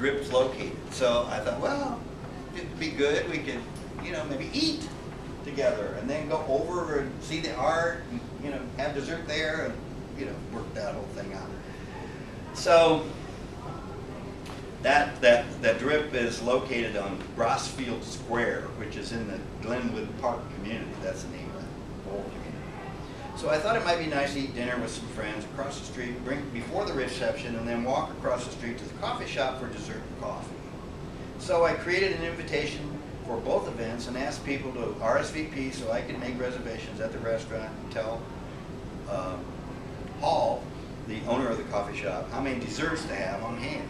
Drip's located. So I thought, well, it'd be good. We could, you know, maybe eat together and then go over and see the art and, you know, have dessert there and, you know, work that whole thing out. So that Drip is located on Rossfield Square, which is in the Glenwood Park community. That's the name of the whole community. So I thought it might be nice to eat dinner with some friends across the street, before the reception, and then walk across the street to the coffee shop for dessert and coffee. So I created an invitation for both events and asked people to RSVP so I could make reservations at the restaurant and tell Hall, the owner of the coffee shop, how many desserts to have on hand.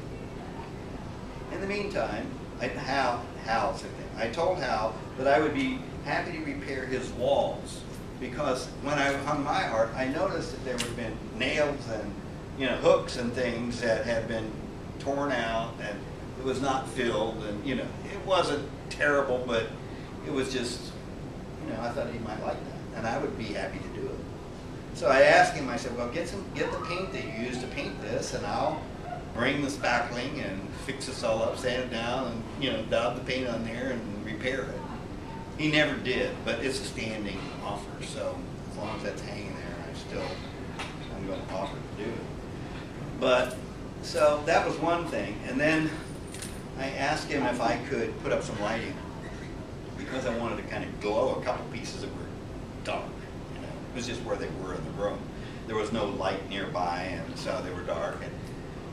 In the meantime, I told Hal that I would be happy to repair his walls, because when I hung my art, I noticed that there would have been nails and, you know, hooks and things that had been torn out, and it was not filled, and, you know, it wasn't terrible, but it was just, you know, I thought he might like that, and I would be happy to do it. So I asked him, I said, well, get the paint that you used to paint this, and I'll bring the spackling and fix this all up, sand it down, and, you know, daub the paint on there and repair it. He never did, but it's a standing offer, so as long as that's hanging there, I'm going to offer to do it. But, so that was one thing, and then I asked him if I could put up some lighting, because I wanted to kind of glow a couple pieces that were dark, you know. It was just where they were in the room. There was no light nearby, and so they were dark, and,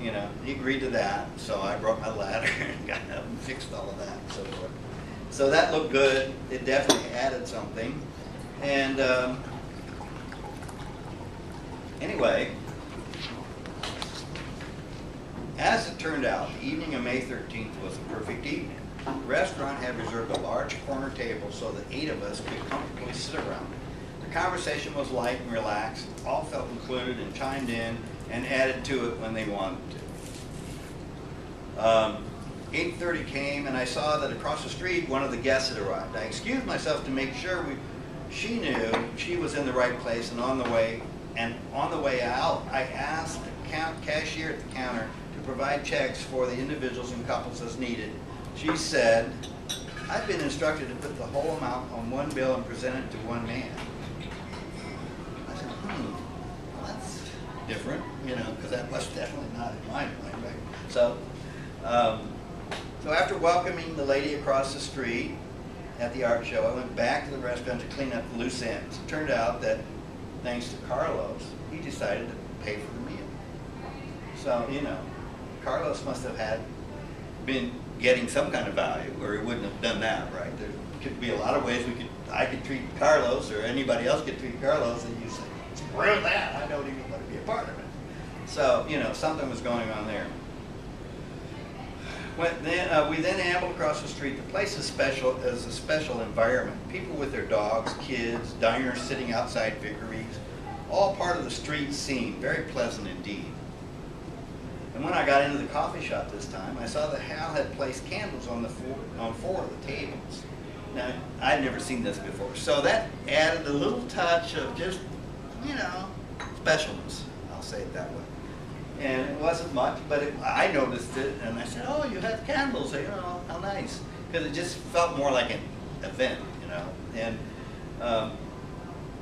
you know, he agreed to that, so I brought my ladder and got up and fixed all of that and so forth. So that looked good. It definitely added something. And anyway, as it turned out, the evening of May 13th was a perfect evening. The restaurant had reserved a large corner table so that 8 of us could comfortably sit around it. The conversation was light and relaxed. All felt included and chimed in and added to it when they wanted to. 8:30 came, and I saw that across the street one of the guests had arrived. I excused myself to make sure she knew she was in the right place, and on the way out, I asked the cashier at the counter to provide checks for the individuals and couples as needed. She said, I've been instructed to put the whole amount on one bill and present it to one man. I said, well, that's different, you know, because that was definitely not in my mind, right? So after welcoming the lady across the street at the art show, I went back to the restaurant to clean up the loose ends. It turned out that, thanks to Carlos, he decided to pay for the meal. So, you know, Carlos must have been getting some kind of value, or he wouldn't have done that, right? There could be a lot of ways I could treat Carlos, or anybody else could treat Carlos, and you say, screw that, I don't even want to be a part of it. So, you know, something was going on there. We then ambled across the street. The place is a special environment. People with their dogs, kids, diners sitting outside Vickery's, all part of the street scene. Very pleasant indeed. And when I got into the coffee shop this time, I saw that Hal had placed candles on 4 of the tables. Now, I'd never seen this before, so that added a little touch of just, you know, specialness. I'll say it that way. And it wasn't much, but I noticed it, and I said, oh, you have candles, you know, how nice. Because it just felt more like an event, you know. And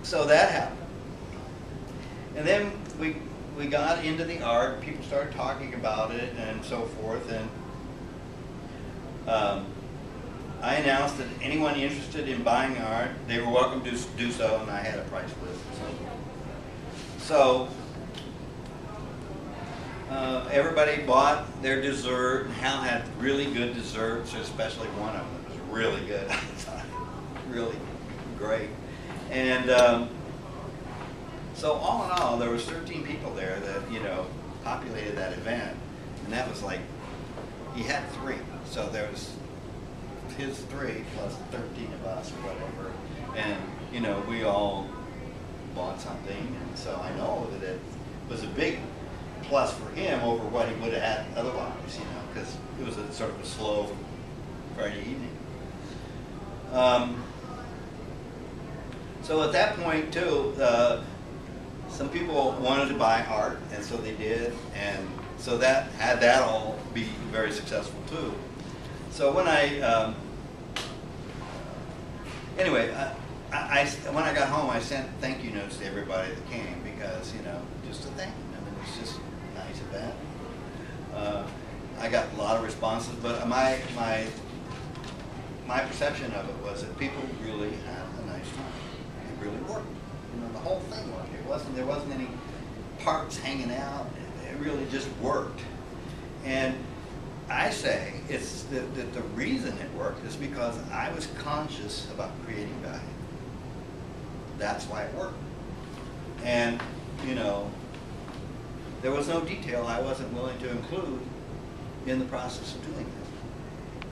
so that happened. And then we got into the art, people started talking about it and so forth, and I announced that anyone interested in buying art, they were welcome to do so, and I had a price list and so forth. So everybody bought their dessert, and Hal had really good desserts, especially one of them that was really good. I thought, really great. And so all in all, there was 13 people there that, you know, populated that event, and that was like, he had 3, so there was his 3 plus 13 of us or whatever, and, you know, we all bought something, and so I know that it was a big plus for him over what he would have had otherwise, you know, because it was a sort of a slow Friday evening. So at that point too, some people wanted to buy art, and so they did, and so that had that all be very successful too. So when anyway, when I got home, I sent thank you notes to everybody that came because, you know, just to thank them. I mean, it's just nice of that. I got a lot of responses, but my perception of it was that people really had a nice time. It really worked. You know, the whole thing worked. There wasn't any parts hanging out. It really just worked. And I say it's that the reason it worked is because I was conscious about creating value. That's why it worked. And, you know, there was no detail I wasn't willing to include in the process of doing